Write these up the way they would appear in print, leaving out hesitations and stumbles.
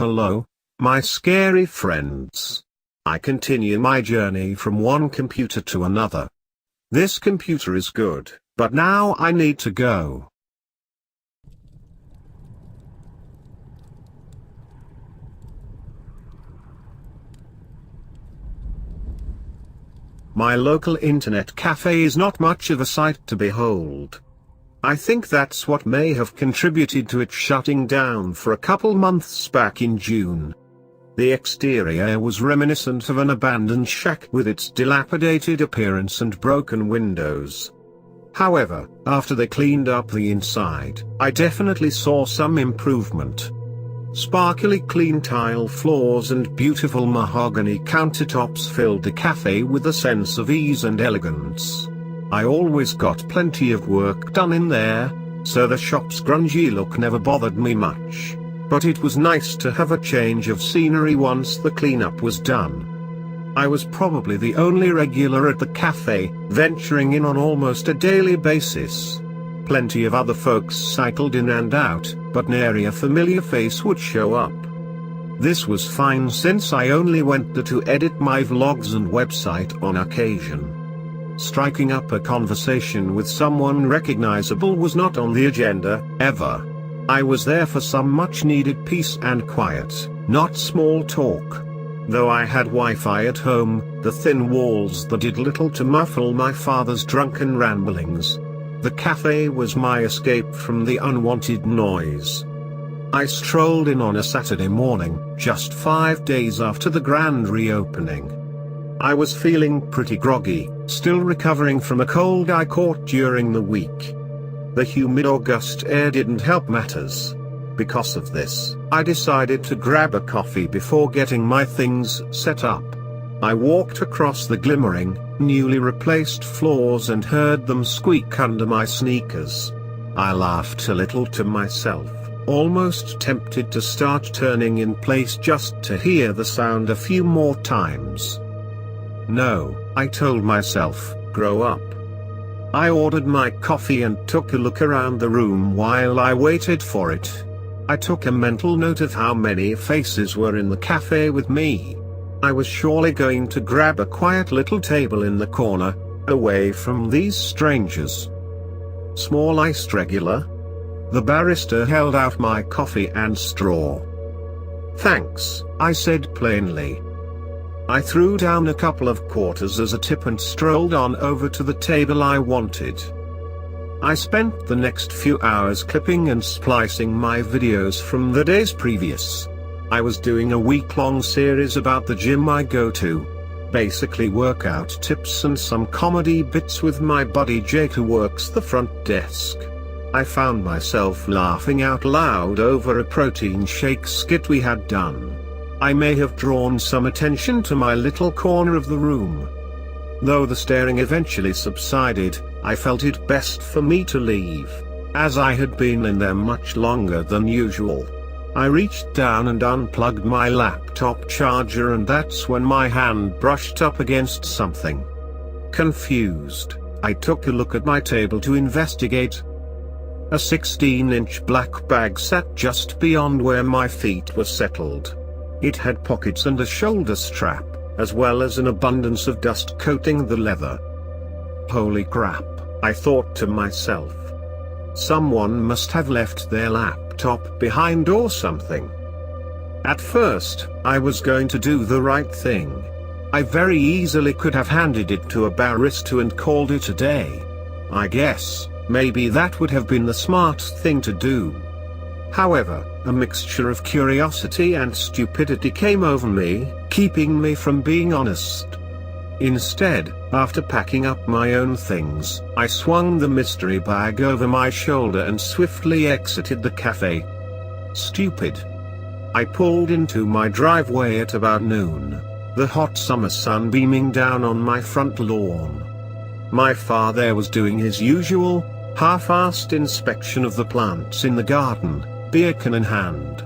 Hello, my scary friends. I continue my journey from one computer to another. This computer is good, but now I need to go. My local internet cafe is not much of a sight to behold. I think that's what may have contributed to it shutting down for a couple months back in June. The exterior was reminiscent of an abandoned shack with its dilapidated appearance and broken windows. However, after they cleaned up the inside, I definitely saw some improvement. Sparkly clean tile floors and beautiful mahogany countertops filled the cafe with a sense of ease and elegance. I always got plenty of work done in there, so the shop's grungy look never bothered me much. But it was nice to have a change of scenery once the cleanup was done. I was probably the only regular at the cafe, venturing in on almost a daily basis. Plenty of other folks cycled in and out, but nary a familiar face would show up. This was fine since I only went there to edit my vlogs and website on occasion. Striking up a conversation with someone recognizable was not on the agenda, ever. I was there for some much-needed peace and quiet, not small talk. Though I had Wi-Fi at home, the thin walls that did little to muffle my father's drunken ramblings. The cafe was my escape from the unwanted noise. I strolled in on a Saturday morning, just 5 days after the grand reopening. I was feeling pretty groggy, still recovering from a cold I caught during the week. The humid August air didn't help matters. Because of this, I decided to grab a coffee before getting my things set up. I walked across the glimmering, newly replaced floors and heard them squeak under my sneakers. I laughed a little to myself, almost tempted to start turning in place just to hear the sound a few more times. No, I told myself, grow up. I ordered my coffee and took a look around the room while I waited for it. I took a mental note of how many faces were in the cafe with me. I was surely going to grab a quiet little table in the corner, away from these strangers. Small iced regular? The barista held out my coffee and straw. Thanks, I said plainly. I threw down a couple of quarters as a tip and strolled on over to the table I wanted. I spent the next few hours clipping and splicing my videos from the days previous. I was doing a week-long series about the gym I go to. Basically workout tips and some comedy bits with my buddy Jake who works the front desk. I found myself laughing out loud over a protein shake skit we had done. I may have drawn some attention to my little corner of the room. Though the staring eventually subsided, I felt it best for me to leave, as I had been in there much longer than usual. I reached down and unplugged my laptop charger, and that's when my hand brushed up against something. Confused, I took a look at my table to investigate. A 16-inch black bag sat just beyond where my feet were settled. It had pockets and a shoulder strap, as well as an abundance of dust coating the leather. Holy crap, I thought to myself. Someone must have left their laptop behind or something. At first, I was going to do the right thing. I very easily could have handed it to a barista and called it a day. I guess, maybe that would have been the smart thing to do. However, a mixture of curiosity and stupidity came over me, keeping me from being honest. Instead, after packing up my own things, I swung the mystery bag over my shoulder and swiftly exited the cafe. Stupid. I pulled into my driveway at about noon, the hot summer sun beaming down on my front lawn. My father was doing his usual, half-assed inspection of the plants in the garden, beer can in hand.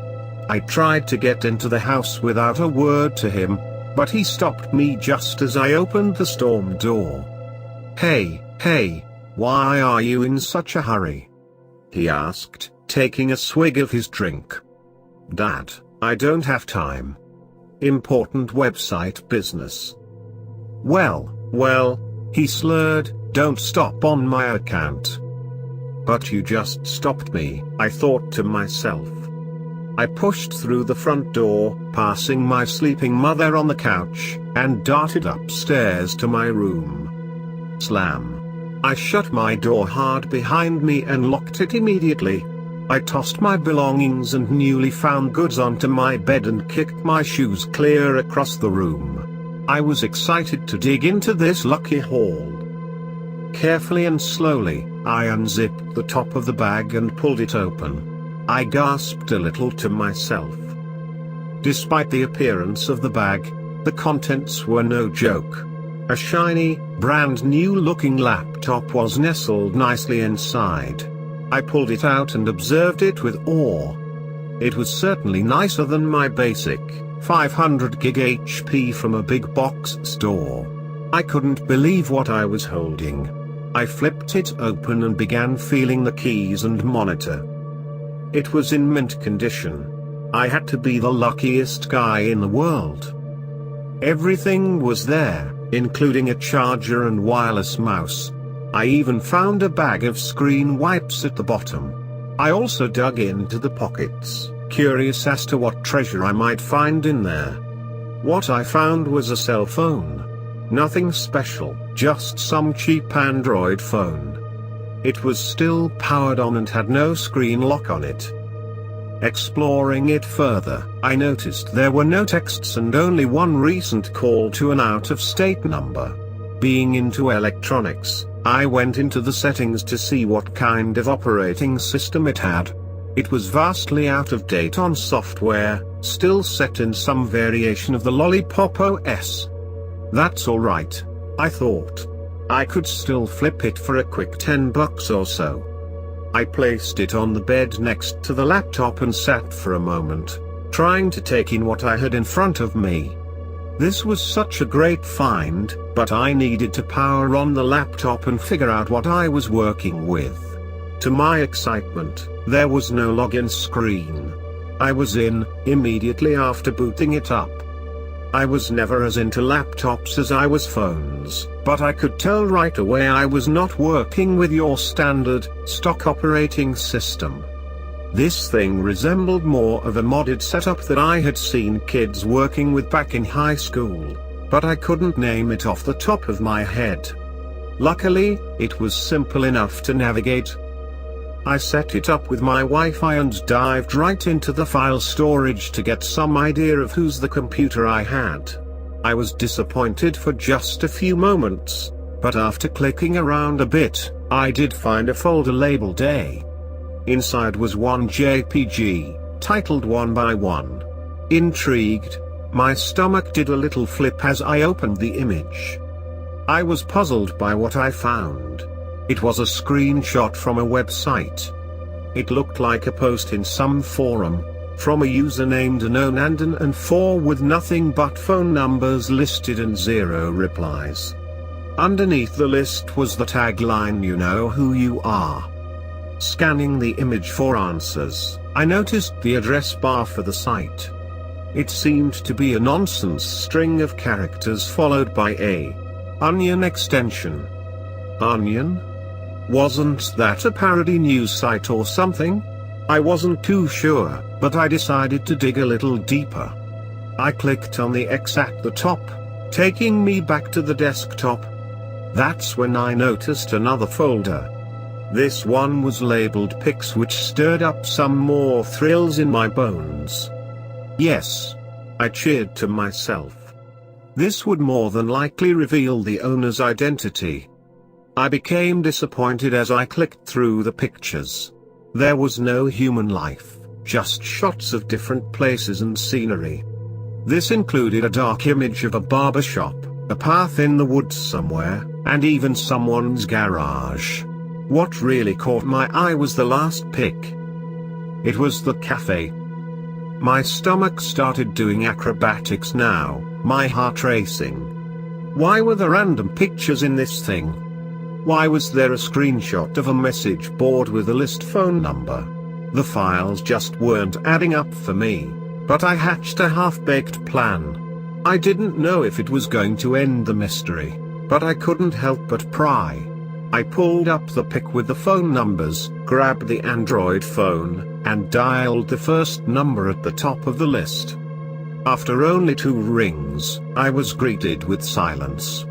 I tried to get into the house without a word to him, but he stopped me just as I opened the storm door. Hey, why are you in such a hurry? He asked, taking a swig of his drink. Dad, I don't have time. Important website business. Well, he slurred, don't stop on my account. But you just stopped me, I thought to myself. I pushed through the front door, passing my sleeping mother on the couch, and darted upstairs to my room. Slam. I shut my door hard behind me and locked it immediately. I tossed my belongings and newly found goods onto my bed and kicked my shoes clear across the room. I was excited to dig into this lucky haul. Carefully and slowly, I unzipped the top of the bag and pulled it open. I gasped a little to myself. Despite the appearance of the bag, the contents were no joke. A shiny, brand new looking laptop was nestled nicely inside. I pulled it out and observed it with awe. It was certainly nicer than my basic 500 gig HP from a big box store. I couldn't believe what I was holding. I flipped it open and began feeling the keys and monitor. It was in mint condition. I had to be the luckiest guy in the world. Everything was there, including a charger and wireless mouse. I even found a bag of screen wipes at the bottom. I also dug into the pockets, curious as to what treasure I might find in there. What I found was a cell phone. Nothing special, just some cheap Android phone. It was still powered on and had no screen lock on it. Exploring it further, I noticed there were no texts and only one recent call to an out-of-state number. Being into electronics, I went into the settings to see what kind of operating system it had. It was vastly out of date on software, still set in some variation of the Lollipop OS. That's alright, I thought. I could still flip it for a quick $10 or so. I placed it on the bed next to the laptop and sat for a moment, trying to take in what I had in front of me. This was such a great find, but I needed to power on the laptop and figure out what I was working with. To my excitement, there was no login screen. I was in, immediately after booting it up. I was never as into laptops as I was phones, but I could tell right away I was not working with your standard, stock operating system. This thing resembled more of a modded setup that I had seen kids working with back in high school, but I couldn't name it off the top of my head. Luckily, it was simple enough to navigate. I set it up with my Wi-Fi and dived right into the file storage to get some idea of whose the computer I had. I was disappointed for just a few moments, but after clicking around a bit, I did find a folder labeled A. Inside was one JPG, titled 1 by 1. Intrigued, my stomach did a little flip as I opened the image. I was puzzled by what I found. It was a screenshot from a website. It looked like a post in some forum, from a user named unknown and 4 with nothing but phone numbers listed and 0 replies. Underneath the list was the tagline, "You know who you are." Scanning the image for answers, I noticed the address bar for the site. It seemed to be a nonsense string of characters followed by a onion extension. Onion? Wasn't that a parody news site or something? I wasn't too sure, but I decided to dig a little deeper. I clicked on the X at the top, taking me back to the desktop. That's when I noticed another folder. This one was labeled Pics, which stirred up some more thrills in my bones. Yes, I cheered to myself. This would more than likely reveal the owner's identity. I became disappointed as I clicked through the pictures. There was no human life, just shots of different places and scenery. This included a dark image of a barber shop, a path in the woods somewhere, and even someone's garage. What really caught my eye was the last pic. It was the cafe. My stomach started doing acrobatics now, my heart racing. Why were there random pictures in this thing? Why was there a screenshot of a message board with a list phone number? The files just weren't adding up for me, but I hatched a half-baked plan. I didn't know if it was going to end the mystery, but I couldn't help but pry. I pulled up the pic with the phone numbers, grabbed the Android phone, and dialed the first number at the top of the list. After only 2 rings, I was greeted with silence.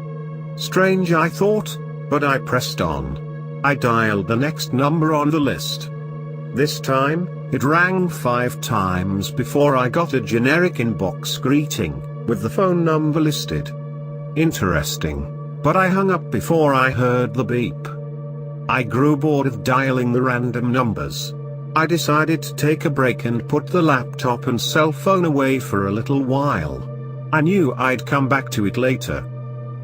Strange, I thought, but I pressed on. I dialed the next number on the list. This time, it rang 5 times before I got a generic inbox greeting, with the phone number listed. Interesting, but I hung up before I heard the beep. I grew bored of dialing the random numbers. I decided to take a break and put the laptop and cell phone away for a little while. I knew I'd come back to it later.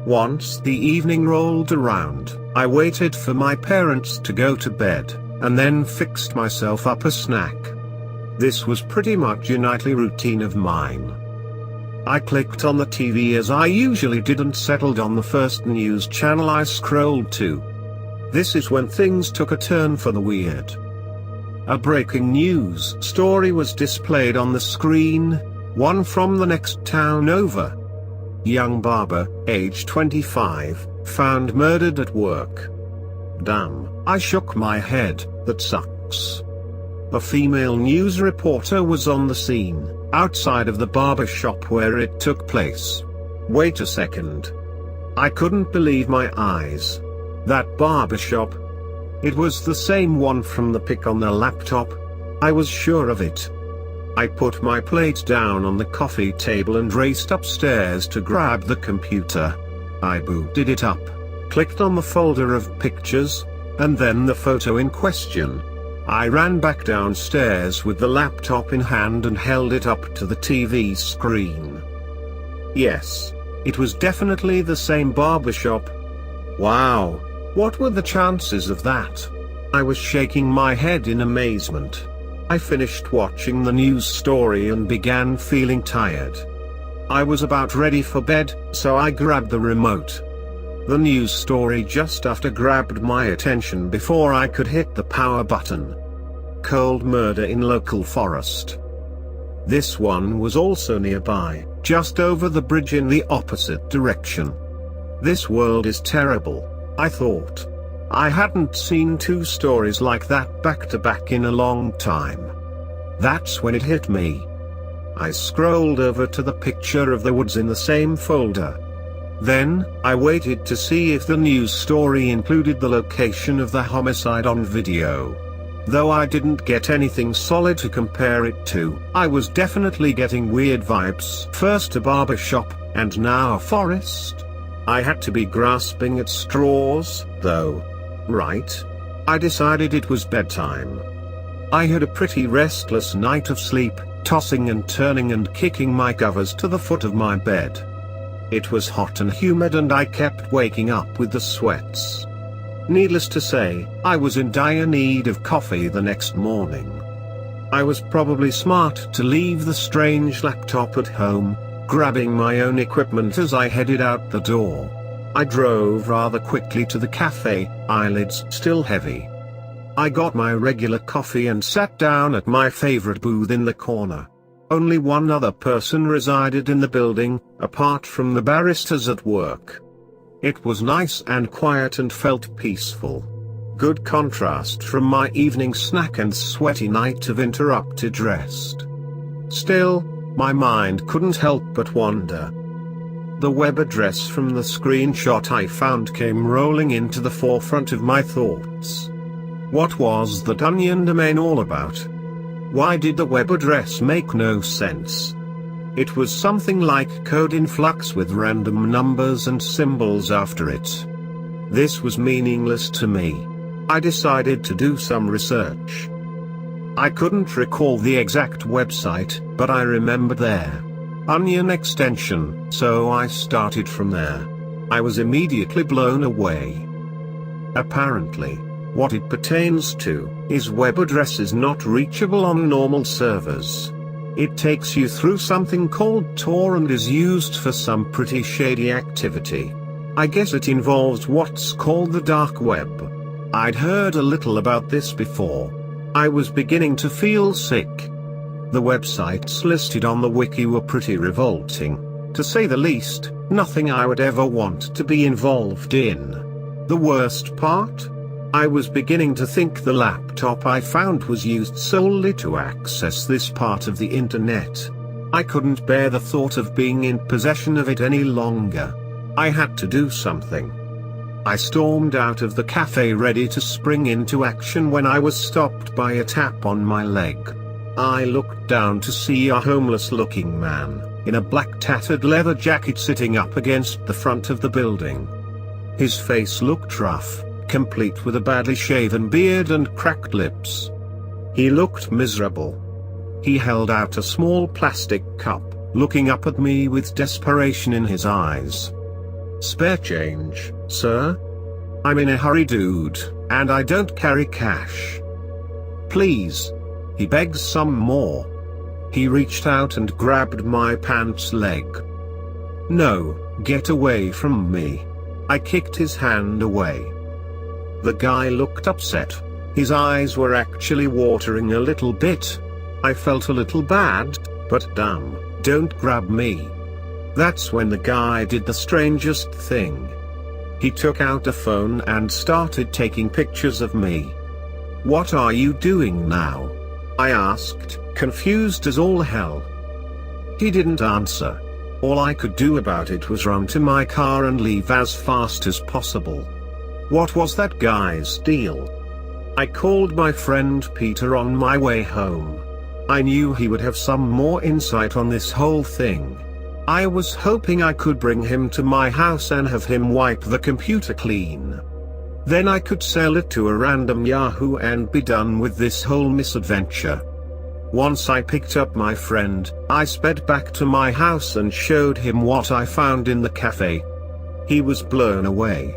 Once the evening rolled around, I waited for my parents to go to bed, and then fixed myself up a snack. This was pretty much a nightly routine of mine. I clicked on the TV as I usually did and settled on the first news channel I scrolled to. This is when things took a turn for the weird. A breaking news story was displayed on the screen, one from the next town over. Young barber, age 25, found murdered at work. Damn, I shook my head, that sucks. A female news reporter was on the scene, outside of the barber shop where it took place. Wait a second. I couldn't believe my eyes. That barber shop. It was the same one from the pic on the laptop. I was sure of it. I put my plate down on the coffee table and raced upstairs to grab the computer. I booted it up, clicked on the folder of pictures, and then the photo in question. I ran back downstairs with the laptop in hand and held it up to the TV screen. Yes, it was definitely the same barbershop. Wow, what were the chances of that? I was shaking my head in amazement. I finished watching the news story and began feeling tired. I was about ready for bed, so I grabbed the remote. The news story just after grabbed my attention before I could hit the power button. Cold murder in local forest. This one was also nearby, just over the bridge in the opposite direction. This world is terrible, I thought. I hadn't seen 2 stories like that back to back in a long time. That's when it hit me. I scrolled over to the picture of the woods in the same folder. Then, I waited to see if the news story included the location of the homicide on video. Though I didn't get anything solid to compare it to, I was definitely getting weird vibes. First a barber shop, and now a forest. I had to be grasping at straws, though. Right? I decided it was bedtime. I had a pretty restless night of sleep, tossing and turning and kicking my covers to the foot of my bed. It was hot and humid and I kept waking up with the sweats. Needless to say, I was in dire need of coffee the next morning. I was probably smart to leave the strange laptop at home, grabbing my own equipment as I headed out the door. I drove rather quickly to the cafe, eyelids still heavy. I got my regular coffee and sat down at my favorite booth in the corner. Only one other person resided in the building, apart from the baristas at work. It was nice and quiet and felt peaceful. Good contrast from my evening snack and sweaty night of interrupted rest. Still, my mind couldn't help but wonder. The web address from the screenshot I found came rolling into the forefront of my thoughts. What was that onion domain all about? Why did the web address make no sense? It was something like code in flux with random numbers and symbols after it. This was meaningless to me. I decided to do some research. I couldn't recall the exact website, but I remembered their onion extension, so I started from there. I was immediately blown away. Apparently, what it pertains to is web addresses not reachable on normal servers. It takes you through something called Tor and is used for some pretty shady activity. I guess it involves what's called the dark web. I'd heard a little about this before. I was beginning to feel sick. The websites listed on the wiki were pretty revolting, to say the least, nothing I would ever want to be involved in. The worst part? I was beginning to think the laptop I found was used solely to access this part of the internet. I couldn't bear the thought of being in possession of it any longer. I had to do something. I stormed out of the cafe ready to spring into action when I was stopped by a tap on my leg. I looked down to see a homeless-looking man, in a black tattered leather jacket sitting up against the front of the building. His face looked rough, complete with a badly shaven beard and cracked lips. He looked miserable. He held out a small plastic cup, looking up at me with desperation in his eyes. "Spare change, sir? I'm in a hurry, dude, and I don't carry cash. Please." He begged some more. He reached out and grabbed my pants leg. "No, get away from me." I kicked his hand away. The guy looked upset. His eyes were actually watering a little bit. I felt a little bad, but damn, don't grab me. That's when the guy did the strangest thing. He took out a phone and started taking pictures of me. "What are you doing now?" I asked, confused as all hell. He didn't answer. All I could do about it was run to my car and leave as fast as possible. What was that guy's deal? I called my friend Peter on my way home. I knew he would have some more insight on this whole thing. I was hoping I could bring him to my house and have him wipe the computer clean. Then I could sell it to a random Yahoo and be done with this whole misadventure. Once I picked up my friend, I sped back to my house and showed him what I found in the cafe. He was blown away.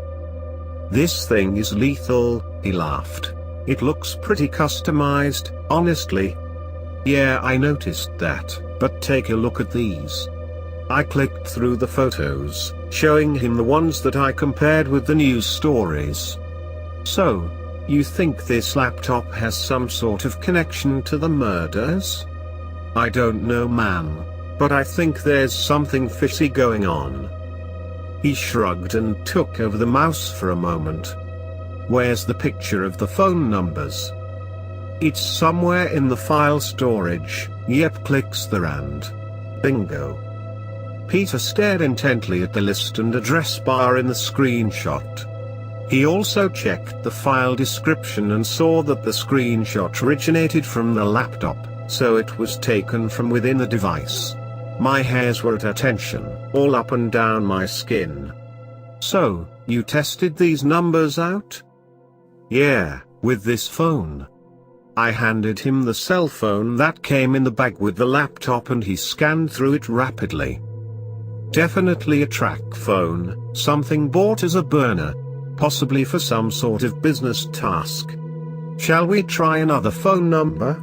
"This thing is lethal," he laughed. "It looks pretty customized, honestly." "Yeah, I noticed that, but take a look at these." I clicked through the photos, showing him the ones that I compared with the news stories. "So, you think this laptop has some sort of connection to the murders?" "I don't know, man, but I think there's something fishy going on." He shrugged and took over the mouse for a moment. "Where's the picture of the phone numbers?" "It's somewhere in the file storage." Yep, clicks there and bingo. Peter stared intently at the list and address bar in the screenshot. He also checked the file description and saw that the screenshot originated from the laptop, so it was taken from within the device. My hairs were at attention, all up and down my skin. "So, you tested these numbers out?" "Yeah, with this phone." I handed him the cell phone that came in the bag with the laptop and he scanned through it rapidly. Definitely a track phone, something bought as a burner, possibly for some sort of business task. "Shall we try another phone number?"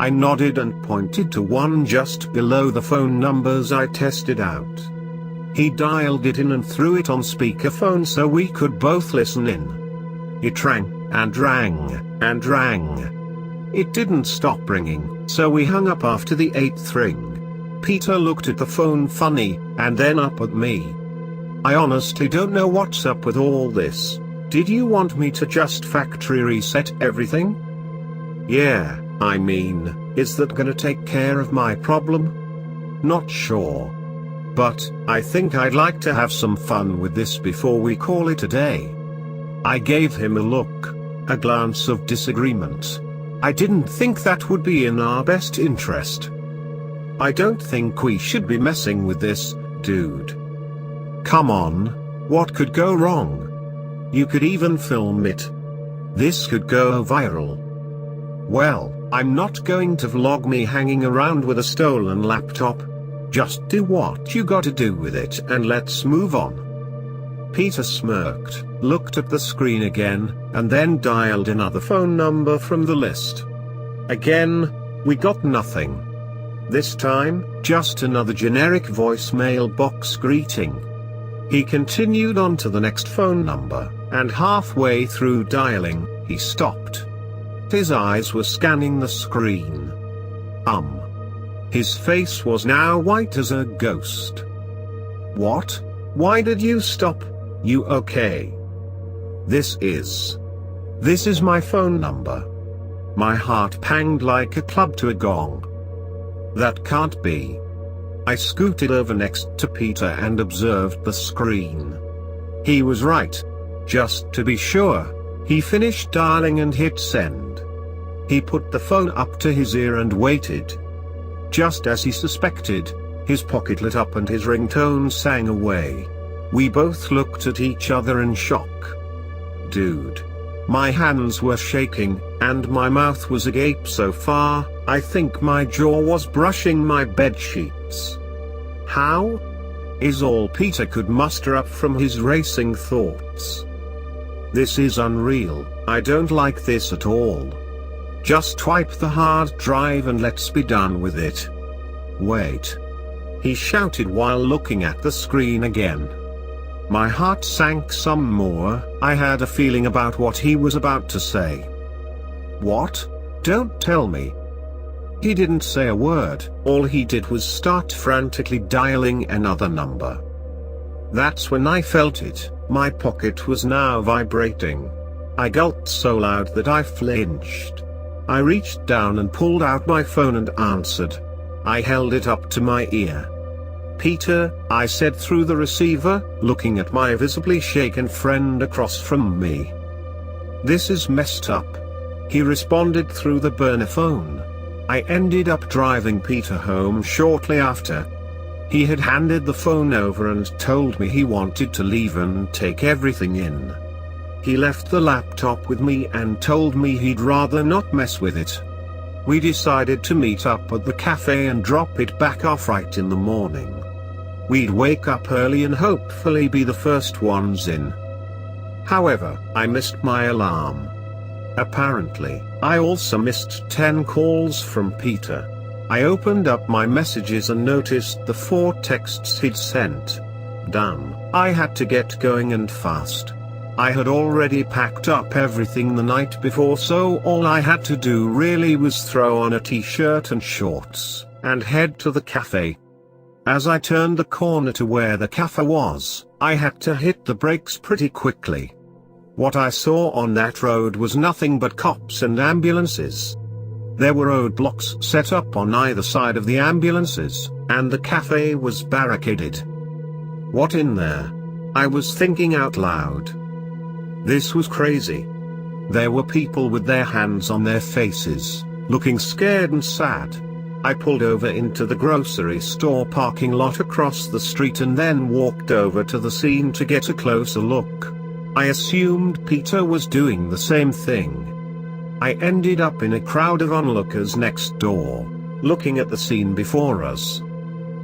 I nodded and pointed to one just below the phone numbers I tested out. He dialed it in and threw it on speakerphone so we could both listen in. It rang, and rang, and rang. It didn't stop ringing, so we hung up after the 8th ring. Peter looked at the phone funny, and then up at me. "I honestly don't know what's up with all this. Did you want me to just factory reset everything?" "Yeah, I mean, is that gonna take care of my problem?" "Not sure. But, I think I'd like to have some fun with this before we call it a day." I gave him a look, a glance of disagreement. I didn't think that would be in our best interest. "I don't think we should be messing with this, dude." "Come on, what could go wrong? You could even film it. This could go viral." "Well, I'm not going to vlog me hanging around with a stolen laptop. Just do what you gotta do with it and let's move on." Peter smirked, looked at the screen again, and then dialed another phone number from the list. Again, we got nothing. This time, just another generic voicemail box greeting. He continued on to the next phone number, and halfway through dialing, he stopped. His eyes were scanning the screen. His face was now white as a ghost. "What? Why did you stop? You okay?" This is my phone number." My heart panged like a club to a gong. That can't be. I scooted over next to Peter and observed the screen. He was right. Just to be sure, he finished dialing and hit send. He put the phone up to his ear and waited. Just as he suspected, his pocket lit up and his ringtone sang away. We both looked at each other in shock. Dude. My hands were shaking, and my mouth was agape so far, I think my jaw was brushing my bed sheets. "How?" is all Peter could muster up from his racing thoughts. "This is unreal, I don't like this at all. Just wipe the hard drive and let's be done with it." "Wait!" he shouted while looking at the screen again. My heart sank some more. I had a feeling about what he was about to say. "What? Don't tell me." He didn't say a word, all he did was start frantically dialing another number. That's when I felt it, my pocket was now vibrating. I gulped so loud that I flinched. I reached down and pulled out my phone and answered. I held it up to my ear. "Peter," I said through the receiver, looking at my visibly shaken friend across from me. "This is messed up," he responded through the burner phone. I ended up driving Peter home shortly after. He had handed the phone over and told me he wanted to leave and take everything in. He left the laptop with me and told me he'd rather not mess with it. We decided to meet up at the cafe and drop it back off right in the morning. We'd wake up early and hopefully be the first ones in. However, I missed my alarm. Apparently, I also missed 10 calls from Peter. I opened up my messages and noticed the 4 texts he'd sent. Damn, I had to get going and fast. I had already packed up everything the night before, so all I had to do really was throw on a t-shirt and shorts, and head to the cafe. As I turned the corner to where the cafe was, I had to hit the brakes pretty quickly. What I saw on that road was nothing but cops and ambulances. There were roadblocks set up on either side of the ambulances, and the cafe was barricaded. What in there? I was thinking out loud. This was crazy. There were people with their hands on their faces, looking scared and sad. I pulled over into the grocery store parking lot across the street and then walked over to the scene to get a closer look. I assumed Peter was doing the same thing. I ended up in a crowd of onlookers next door, looking at the scene before us.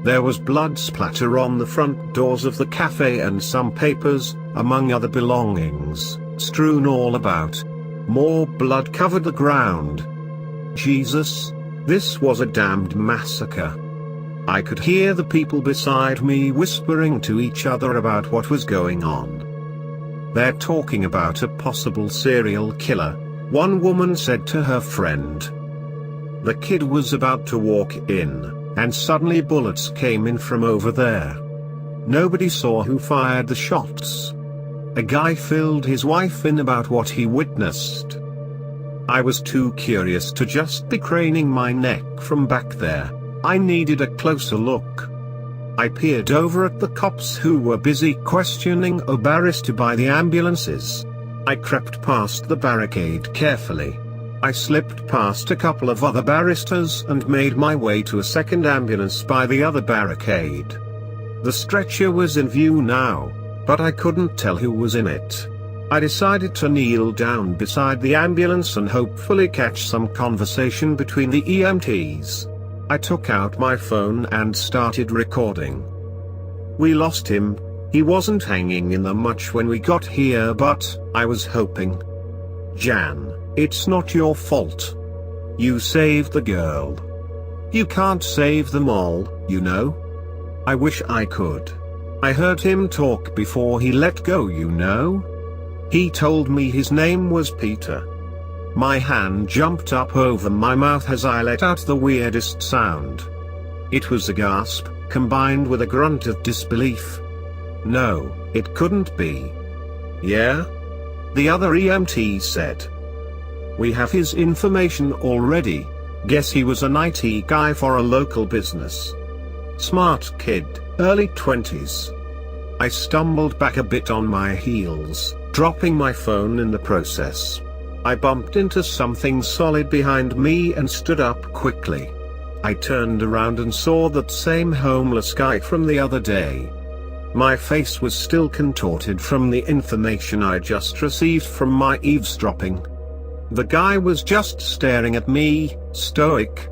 There was blood splatter on the front doors of the cafe and some papers, among other belongings, strewn all about. More blood covered the ground. Jesus, this was a damned massacre. I could hear the people beside me whispering to each other about what was going on. "They're talking about a possible serial killer," one woman said to her friend. The kid was about to walk in, and suddenly bullets came in from over there. Nobody saw who fired the shots. A guy filled his wife in about what he witnessed. I was too curious to just be craning my neck from back there. I needed a closer look. I peered over at the cops who were busy questioning a barrister by the ambulances. I crept past the barricade carefully. I slipped past a couple of other barristers and made my way to a second ambulance by the other barricade. The stretcher was in view now, but I couldn't tell who was in it. I decided to kneel down beside the ambulance and hopefully catch some conversation between the EMTs. I took out my phone and started recording. We lost him. He wasn't hanging in there much when we got here, but I was hoping. Jan, it's not your fault. You saved the girl. You can't save them all, you know. I wish I could. I heard him talk before he let go, you know. He told me his name was Peter. My hand jumped up over my mouth as I let out the weirdest sound. It was a gasp, combined with a grunt of disbelief. No, it couldn't be. Yeah? The other EMT said. We have his information already. Guess he was an IT guy for a local business. Smart kid, early 20s. I stumbled back a bit on my heels, dropping my phone in the process. I bumped into something solid behind me and stood up quickly. I turned around and saw that same homeless guy from the other day. My face was still contorted from the information I just received from my eavesdropping. The guy was just staring at me, stoic.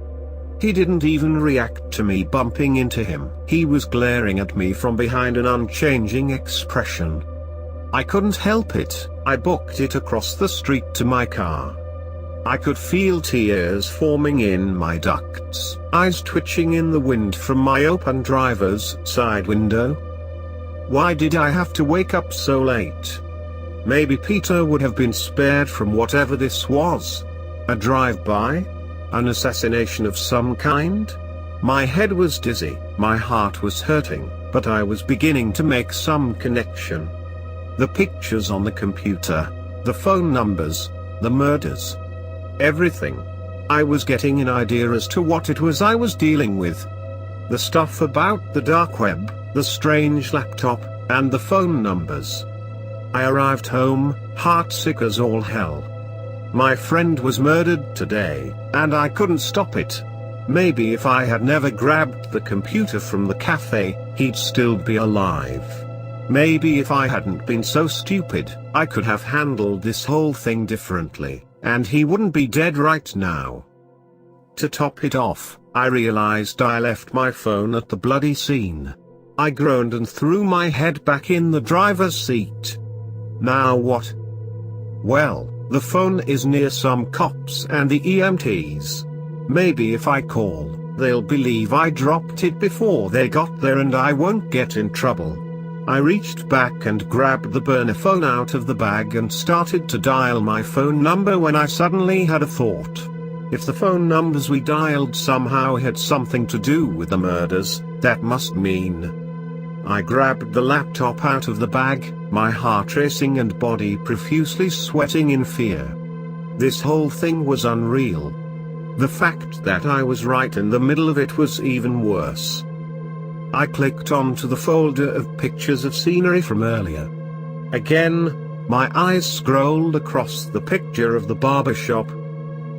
He didn't even react to me bumping into him. He was glaring at me from behind an unchanging expression. I couldn't help it. I booked it across the street to my car. I could feel tears forming in my ducts, eyes twitching in the wind from my open driver's side window. Why did I have to wake up so late? Maybe Peter would have been spared from whatever this was. A drive-by? An assassination of some kind? My head was dizzy, my heart was hurting, but I was beginning to make some connection. The pictures on the computer, the phone numbers, the murders. Everything. I was getting an idea as to what it was I was dealing with. The stuff about the dark web, the strange laptop, and the phone numbers. I arrived home, heartsick as all hell. My friend was murdered today, and I couldn't stop it. Maybe if I had never grabbed the computer from the cafe, he'd still be alive. Maybe if I hadn't been so stupid, I could have handled this whole thing differently, and he wouldn't be dead right now. To top it off, I realized I left my phone at the bloody scene. I groaned and threw my head back in the driver's seat. Now what? Well, the phone is near some cops and the EMTs. Maybe if I call, they'll believe I dropped it before they got there and I won't get in trouble. I reached back and grabbed the burner phone out of the bag and started to dial my phone number when I suddenly had a thought. If the phone numbers we dialed somehow had something to do with the murders, that must mean... I grabbed the laptop out of the bag, my heart racing and body profusely sweating in fear. This whole thing was unreal. The fact that I was right in the middle of it was even worse. I clicked onto the folder of pictures of scenery from earlier. Again, my eyes scrolled across the picture of the barber shop.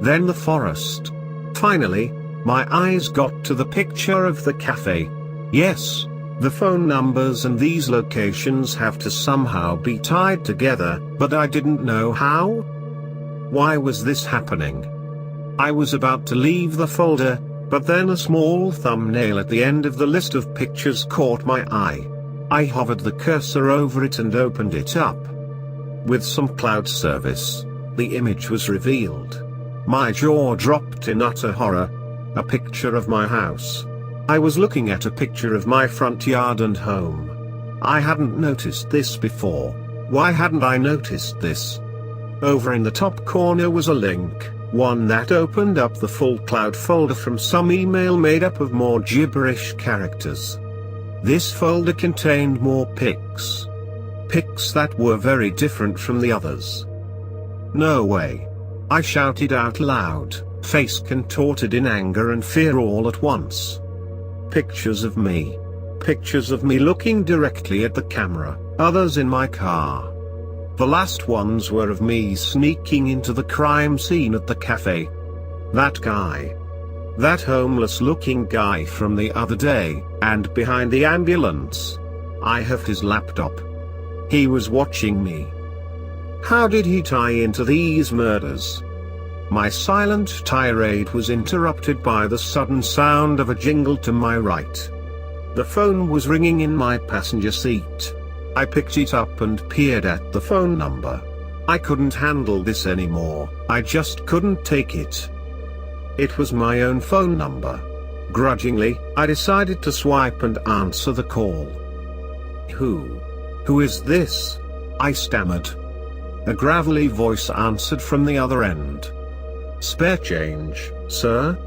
Then the forest. Finally, my eyes got to the picture of the cafe. Yes. The phone numbers and these locations have to somehow be tied together, but I didn't know how. Why was this happening? I was about to leave the folder, but then a small thumbnail at the end of the list of pictures caught my eye. I hovered the cursor over it and opened it up. With some cloud service, the image was revealed. My jaw dropped in utter horror. A picture of my house. I was looking at a picture of my front yard and home. I hadn't noticed this before. Why hadn't I noticed this? Over in the top corner was a link, one that opened up the full cloud folder from some email made up of more gibberish characters. This folder contained more pics. Pics that were very different from the others. No way. I shouted out loud, face contorted in anger and fear all at once. Pictures of me. Pictures of me looking directly at the camera, others in my car. The last ones were of me sneaking into the crime scene at the cafe. That guy. That homeless looking guy from the other day, and behind the ambulance. I have his laptop. He was watching me. How did he tie into these murders? My silent tirade was interrupted by the sudden sound of a jingle to my right. The phone was ringing in my passenger seat. I picked it up and peered at the phone number. I couldn't handle this anymore, I just couldn't take it. It was my own phone number. Grudgingly, I decided to swipe and answer the call. Who is this? I stammered. A gravelly voice answered from the other end. Spare change, sir?